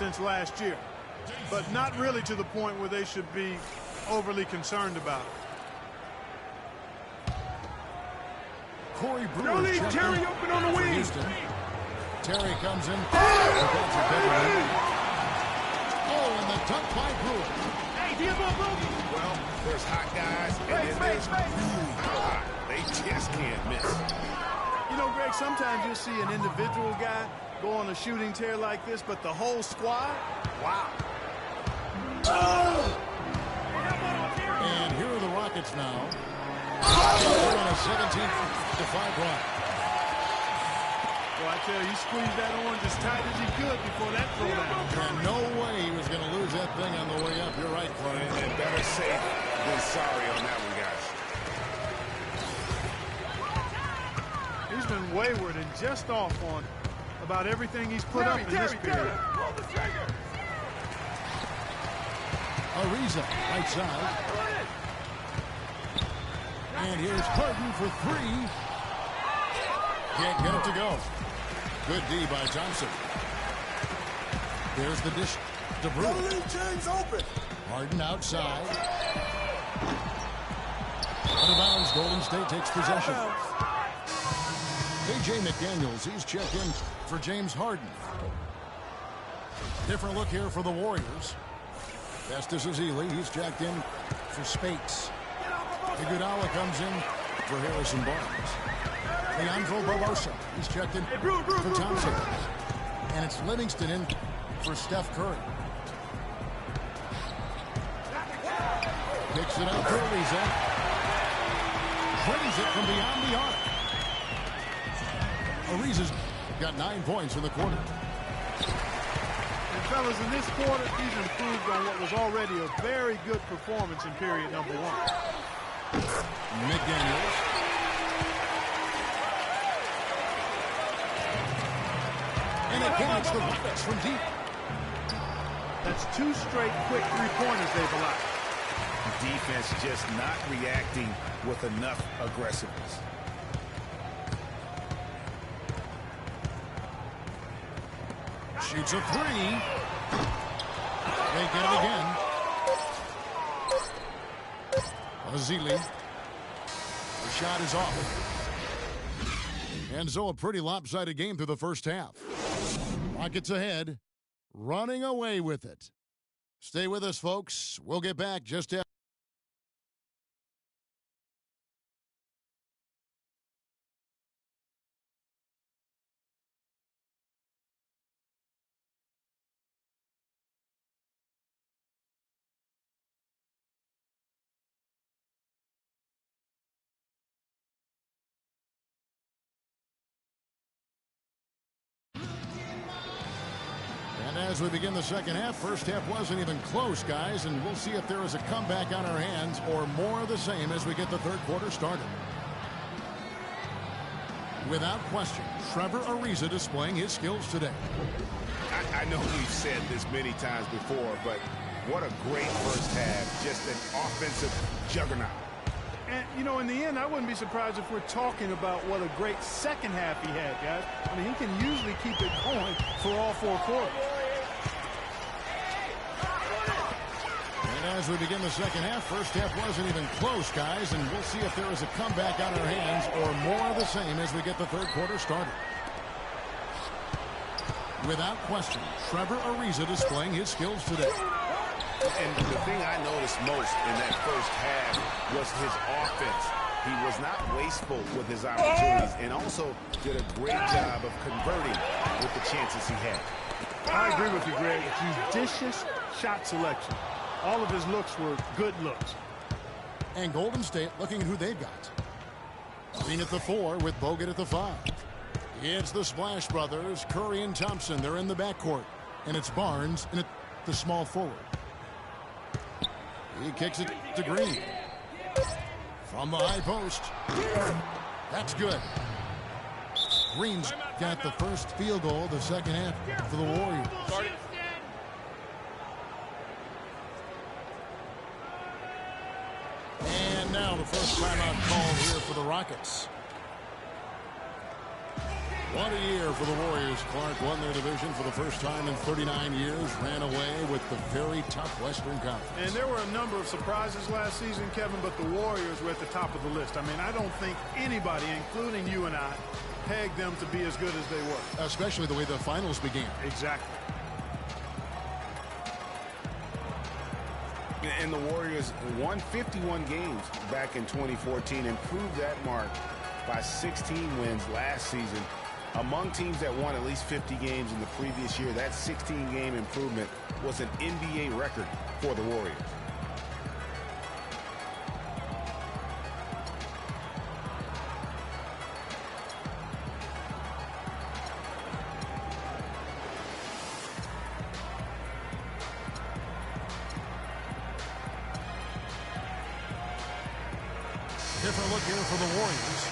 since last year, but not really to the point where they should be overly concerned about it. Corey Brewer. Don't leave Terry open on the wing. Terry comes in. Oh, and the dunk by Brewer. Hey, well, there's hot guys, and then there's really hot. They just can't miss. You know, Greg, sometimes you'll see an individual guy go on a shooting tear like this, but the whole squad, wow. And here are the Rockets now. They're on a 17-5 run. Well, I tell you, he squeezed that orange as tight as he could before that throwdown. And no way he was going to lose that thing on the way up. You're right, Clark. And better safe than sorry on that one, guys. He's been wayward and just off on about everything he's put up in this period. Ariza, right side. And here's Harden for three. Can't get it to go. Good D by Johnson. There's the dish to Brewer. James open. Harden outside. Out of bounds. Golden State takes possession. A.J. McDaniels, he's checked in for James Harden. Different look here for the Warriors. Festus Ezeli, he's checked in for Spates. Iguodala comes in for Harrison Barnes. Leandro Barbosa, he's checked in for Thompson. And it's Livingston in for Steph Curry. Picks it up to Ariza. Brings it from beyond the arc. Ariza's got 9 points in the quarter. And fellas, in this quarter, he's improved on what was already a very good performance in period number 1. McDaniels. And again, it's the Rockets from deep. That's 2 straight quick three-pointers they've allowed. Defense just not reacting with enough aggressiveness. Shoots a three. They get it again. Ezeli. The shot is off. And so a pretty lopsided game through the first half. Rockets ahead, running away with it. Stay with us, folks. We'll get back just after. As we begin the second half, first half wasn't even close, guys, and we'll see if there is a comeback on our hands or more of the same as we get the third quarter started. Without question, Trevor Ariza displaying his skills today. I know we've said this many times before, but what a great first half. Just an offensive juggernaut. And, you know, in the end, I wouldn't be surprised if we're talking about what a great second half he had, guys. I mean, he can usually keep it going for all 4 quarters. As we begin the second half, first half wasn't even close, guys, and we'll see if there is a comeback on our hands or more of the same as we get the third quarter started. Without question, Trevor Ariza displaying his skills today. And the thing I noticed most in that first half was his offense. He was not wasteful with his opportunities and also did a great job of converting with the chances he had. I agree with you, Greg. Judicious shot selection. All of his looks were good looks. And Golden State looking at who they've got. Green at the 4 with Bogut at the 5. It's the Splash Brothers, Curry and Thompson. They're in the backcourt. And it's Barnes in the small forward. He kicks it to Green. From the high post. That's good. Green's got the first field goal of the second half for the Warriors. And now the first timeout call here for the Rockets. What a year for the Warriors. Clark won their division for the first time in 39 years, ran away with the very tough Western Conference. And there were a number of surprises last season, Kevin, but the Warriors were at the top of the list. I mean, I don't think anybody, including you and I, pegged them to be as good as they were. Especially the way the finals began. Exactly. And the Warriors won 51 games back in 2014, improved that mark by 16 wins last season. Among teams that won at least 50 games in the previous year, that 16-game improvement was an NBA record for the Warriors. Different look here for the Warriors.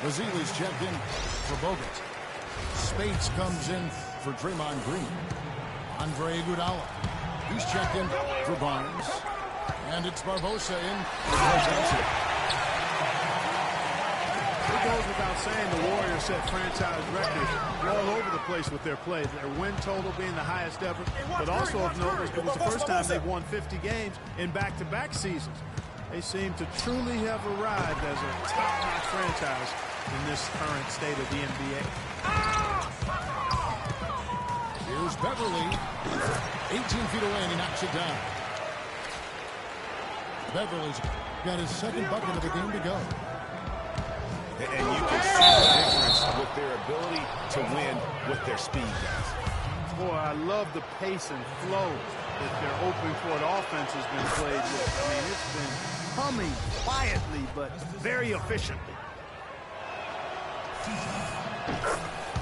Vasili's checked in for Bogut. Spates comes in for Draymond Green. Andre Iguodala. He's checked in for Barnes. And it's Barbosa in for Johnson. It goes without saying the Warriors set franchise records all over the place with their play. Their win total being the highest ever. But also of note, it was the first time they've won 50 games in back-to-back seasons. They seem to truly have arrived as a top-notch franchise in this current state of the NBA. Here's Beverly. 18 feet away, and he knocks it down. Beverly's got his second bucket of the game to go. And you can see the difference with their ability to win with their speed, guys. Boy, I love the pace and flow that their open court offense has been played with. I mean, it's been humming quietly, but very efficiently.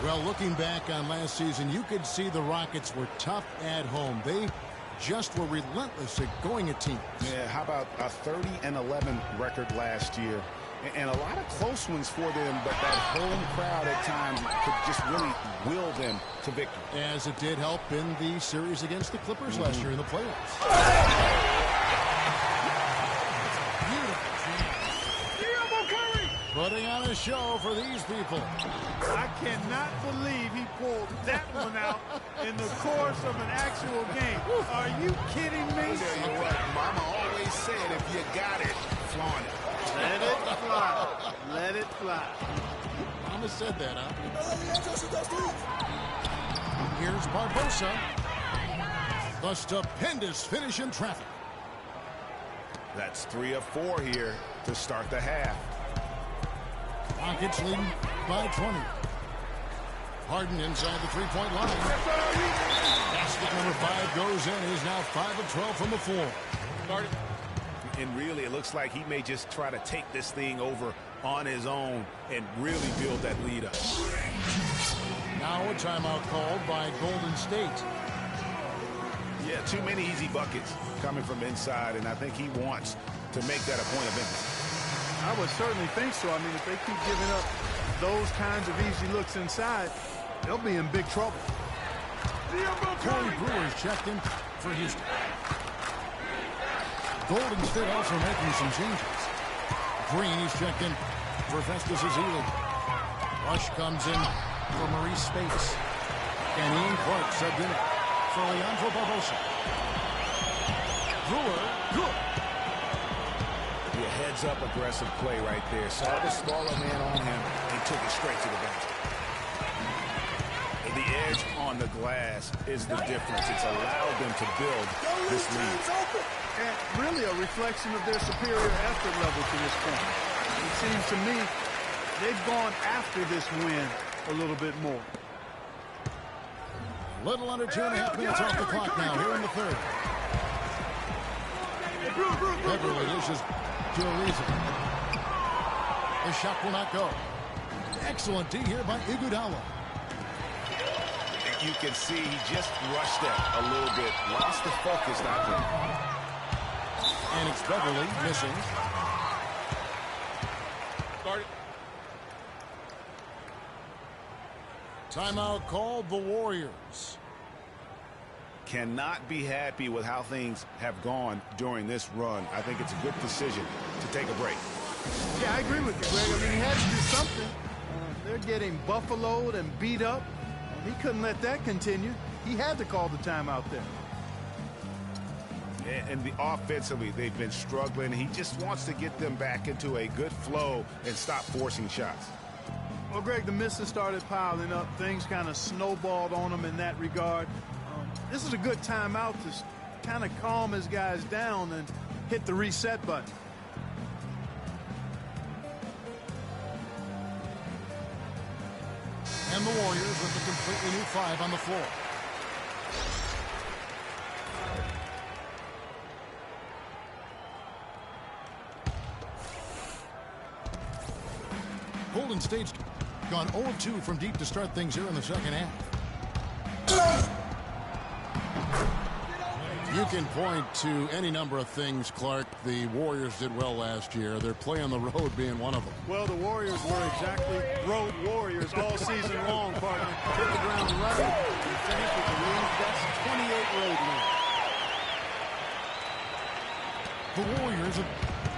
Well, looking back on last season, you could see the Rockets were tough at home. They just were relentless at going at teams. Yeah, how about a 30-11 record last year? And a lot of close ones for them, but that home crowd at times could just really will them to victory. As it did help in the series against the Clippers last year in the playoffs. Putting on a show for these people. I cannot believe he pulled that one out in the course of an actual game. Are you kidding me? I'll tell you what, Mama always said, if you got it, flaunt it. Let it fly. Let it fly. Mama said that, huh? Here's Barbosa. The stupendous finish in traffic. That's 3 of 4 here to start the half. Rockets leading by 20. Harden inside the three-point line. Basket number 5 goes in. He's now 5 of 12 from the floor. And really, it looks like he may just try to take this thing over on his own and really build that lead up. Now a timeout called by Golden State. Yeah, too many easy buckets coming from inside, and I think he wants to make that a point of emphasis. I would certainly think so. I mean, if they keep giving up those kinds of easy looks inside, they'll be in big trouble. Corey Brewer's checked in for Houston. Golden State also making some changes. Green is checked in for Festus Ezeli. Rush comes in for Maurice Spates. And Ian Clark subbed in for Leandro Barbosa. Brewer, good. Heads-up aggressive play right there. Saw the smaller man on him and took it straight to the basket. The edge on the glass is the difference. It's allowed them to build this lead. And really a reflection of their superior effort level to this point. It seems to me they've gone after this win a little bit more. Little under 2.5 minutes off the clock now here in the third. Beverly dishes to Ariza. The shot will not go. Excellent D here by Iguodala. You can see he just rushed that a little bit. Lost the focus out there. And it's Beverly missing. Timeout called the Warriors. Cannot be happy with how things have gone during this run. I think it's a good decision to take a break. Yeah, I agree with you, Greg. I mean, he had to do something. they're getting buffaloed and beat up. He couldn't let that continue. He had to call the timeout there. And offensively, they've been struggling. He just wants to get them back into a good flow and stop forcing shots. Well, Greg, the misses started piling up. Things kind of snowballed on him in that regard. This is a good timeout to kind of calm his guys down and hit the reset button. And the Warriors with a completely new 5 on the floor. Golden State's gone 0-2 from deep to start things here in the second half. You can point to any number of things, Clark. The Warriors did well last year. Their play on the road being one of them. Well, the Warriors were exactly road warriors all season long, partner. Hit the ground running and finished with the lead. That's 28 road wins. The Warriors have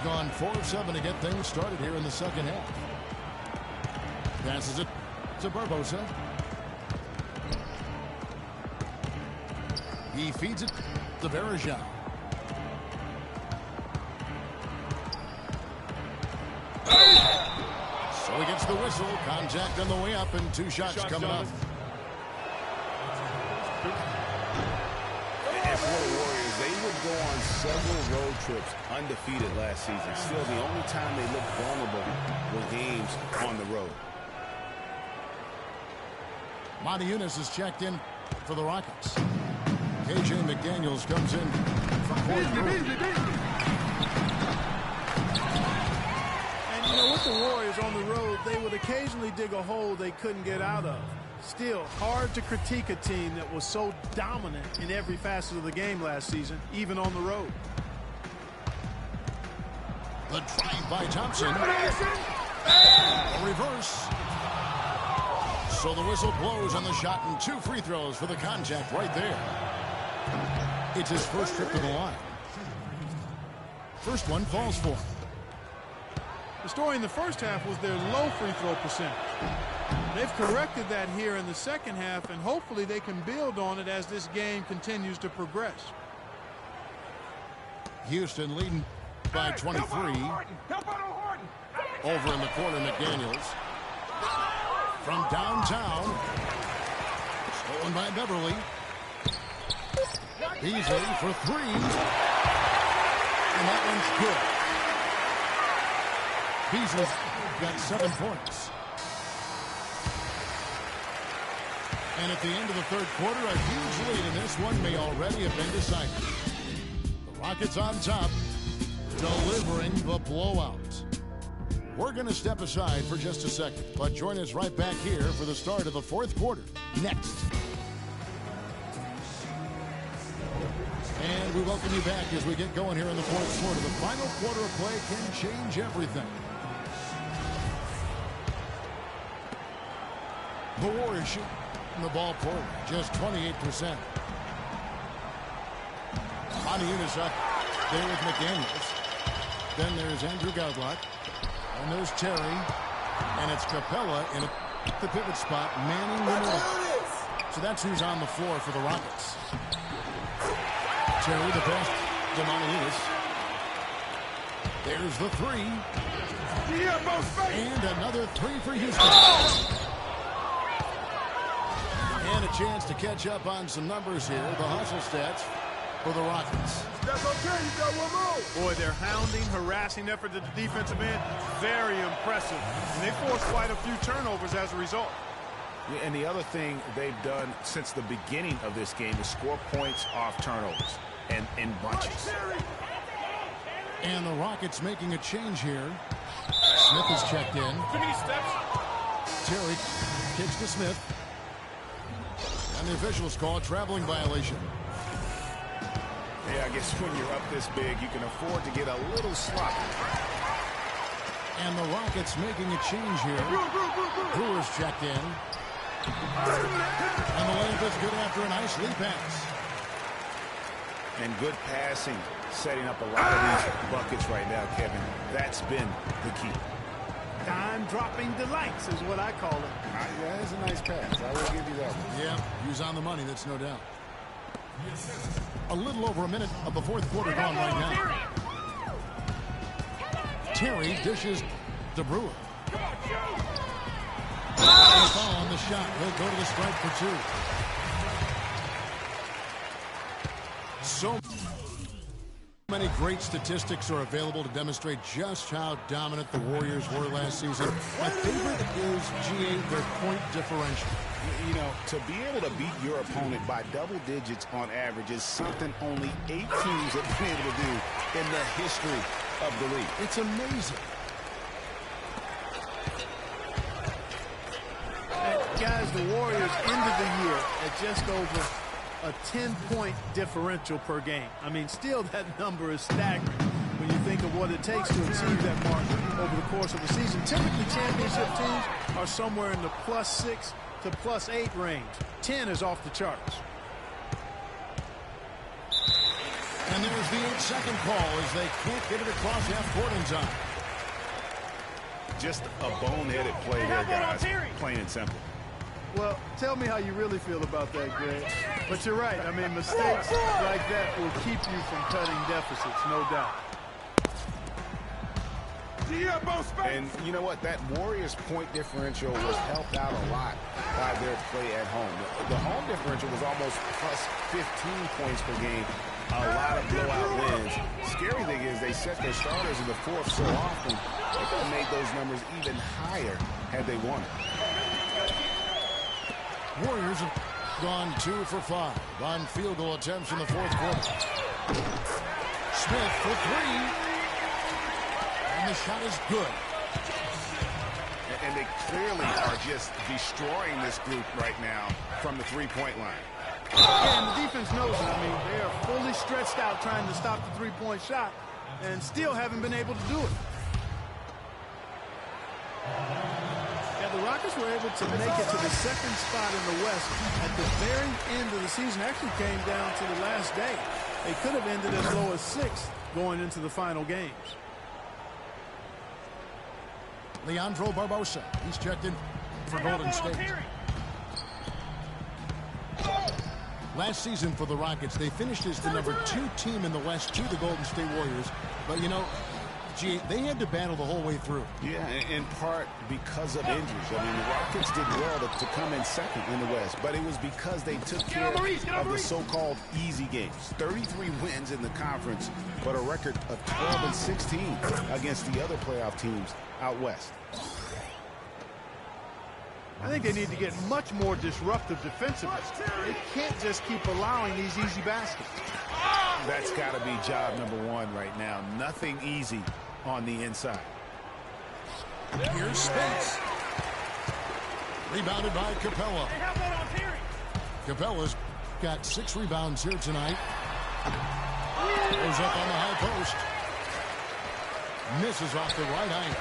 gone 4 of 7 to get things started here in the second half. Passes it to Barbosa. He feeds it to Varejao. So he gets the whistle. Contact on the way up and 2 shots coming up. And for the Warriors, they would go on several road trips undefeated last season. Still, the only time they looked vulnerable were games on the road. Monty Eunice is checked in for the Rockets. KJ McDaniels comes in from court. And you know, with the Warriors on the road, they would occasionally dig a hole they couldn't get out of. Still, hard to critique a team that was so dominant in every facet of the game last season, even on the road. The drive by Thompson. A reverse. So the whistle blows on the shot and 2 free throws for the contact right there. It's his first trip to the line. First one falls for him. The story in the first half was their low free throw percentage. They've corrected that here in the second half, and hopefully they can build on it as this game continues to progress. Houston leading by 23. Over in the corner, McDaniels. From downtown. Stolen by Beverly. Beasley for 3. And that one's good. Beasley's got 7 points. And at the end of the third quarter, a huge lead in this one may already have been decided. The Rockets on top, delivering the blowout. We're going to step aside for just a second, but join us right back here for the start of the fourth quarter next. And we welcome you back as we get going here in the fourth quarter. The final quarter of play can change everything. The Warriors shoot the ball forward, just 28%. On the inside, there with McDaniels. Then there's Andrew Godlock. And there's Terry. And it's Capella in the pivot spot, manning the middle. So that's who's on the floor for the Rockets. Terry, the pass to Montiunas. There's the 3. And another 3 for Houston. And a chance to catch up on some numbers here. The hustle stats for the Rockets. That's okay. You got one more. Boy, their hounding, harassing effort at the defensive end, very impressive. And they forced quite a few turnovers as a result. Yeah, and the other thing they've done since the beginning of this game is score points off turnovers and in bunches. And the Rockets making a change here. Smith is checked in. Too many steps. Terry kicks to Smith. And the officials call a traveling violation. Yeah, I guess when you're up this big, you can afford to get a little sloppy. And the Rockets making a change here. Brewer's checked in. And the layup is good after a nice lead pass. And good passing, setting up a lot of these buckets right now, Kevin. That's been the key. Dime-dropping delights is what I call it. Yeah, that's a nice pass. I will give you that one. Yeah, he was on the money, that's no doubt. A little over a minute of the fourth quarter gone right now. Terry dishes to Brewer. Foul on the shot. He'll go to the stripe for two. So many great statistics are available to demonstrate just how dominant the Warriors were last season. My favorite is, GA, their point differential. You know, to be able to beat your opponent by double digits on average is something only 8 teams have been able to do in the history of the league. It's amazing. Guys, the Warriors ended the year at just over a 10-point differential per game. I mean, still that number is staggering when you think of what it takes to achieve that mark over the course of a season. Typically, championship teams are somewhere in the +6 to +8 range. 10 is off the charts. And there's the 8-second call as they can't get it across half court in time. Just a boneheaded play there, guys. Plain and simple. Well, tell me how you really feel about that, Greg. But you're right. I mean, mistakes like that will keep you from cutting deficits, no doubt. And you know what? That Warriors point differential was helped out a lot by their play at home. The home differential was almost +15 points per game. A lot of blowout wins. Scary thing is they set their starters in the fourth so often, they could have made those numbers even higher had they won it. Warriors have gone 2 for 5 on field goal attempts in the fourth quarter. Smith for 3. And the shot is good. And they clearly are just destroying this group right now from the three-point line. Yeah, and the defense knows it. I mean, they are fully stretched out trying to stop the three-point shot and still haven't been able to do it. Yeah, the Rockets were able to make it to the second spot in the West at the very end of the season. Actually came down to the last day. They could have ended as low as 6th going into the final games. Leandro Barbosa. He's checked in for Golden State. Last season for the Rockets, they finished as the number 2 team in the West to the Golden State Warriors. But, you know, gee, they had to battle the whole way through. Yeah, in part because of injuries. I mean, the Rockets did well to come in second in the West, but it was because they took care of the so-called easy games. 33 wins in the conference, but a record of 12-16 against the other playoff teams out West. I think they need to get much more disruptive defensively. They can't just keep allowing these easy baskets. That's got to be job number 1 right now. Nothing easy on the inside. Here's Spence. Rebounded by Capella. Capella's got 6 rebounds here tonight. Goes up on the high post. Misses off the right eye.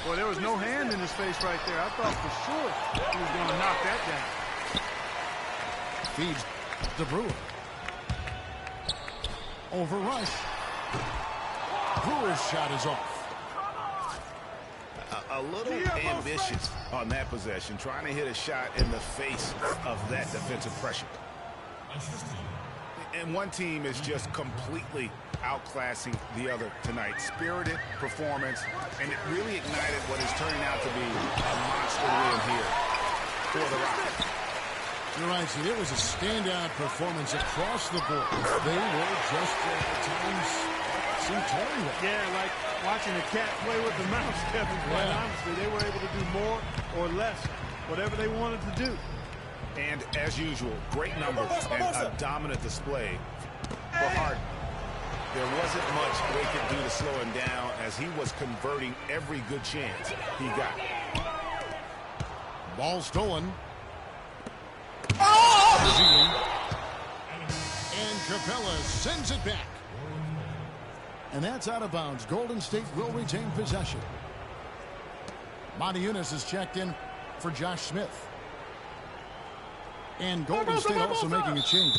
Boy, there was no hand in his face right there. I thought for sure he was going to knock that down. Feeds to Brewer. Over rush. Brewer's shot is off. A little ambitious on that possession, trying to hit a shot in the face of that defensive pressure. And one team is just completely outclassing the other tonight. Spirited performance, and it really ignited what is turning out to be a monster win here for the Rockets. You're right, see, it was a standout performance across the board. They were just at times seemed tearing it. Yeah, like watching a cat play with the mouse, Kevin, quite honestly. They were able to do more or less, whatever they wanted to do. And as usual, great numbers and a dominant display for Harden. There wasn't much they could do to slow him down as he was converting every good chance he got. Ball stolen. Oh! And Capella sends it back. And that's out of bounds. Golden State will retain possession. Montiunas is checked in for Josh Smith. And Golden State also making a change.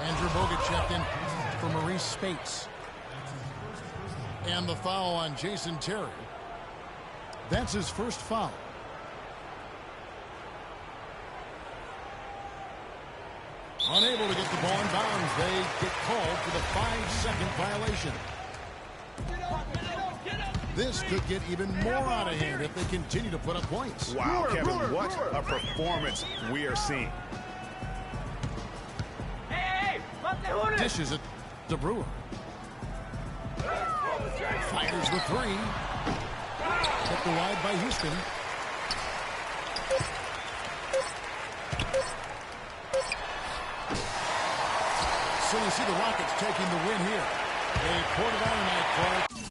Andrew Bogut checked in for Maurice Spates. And the foul on Jason Terry. That's his first foul. Unable to get the ball in bounds. They get called for the 5-second violation. This could get even more out of hand if they continue to put up points. Wow, Kevin, what a performance we are seeing. Dishes it to Brewer. Fires the three. Kept wide by Houston. So you see the Rockets taking the win here. They poured it on tonight, folks.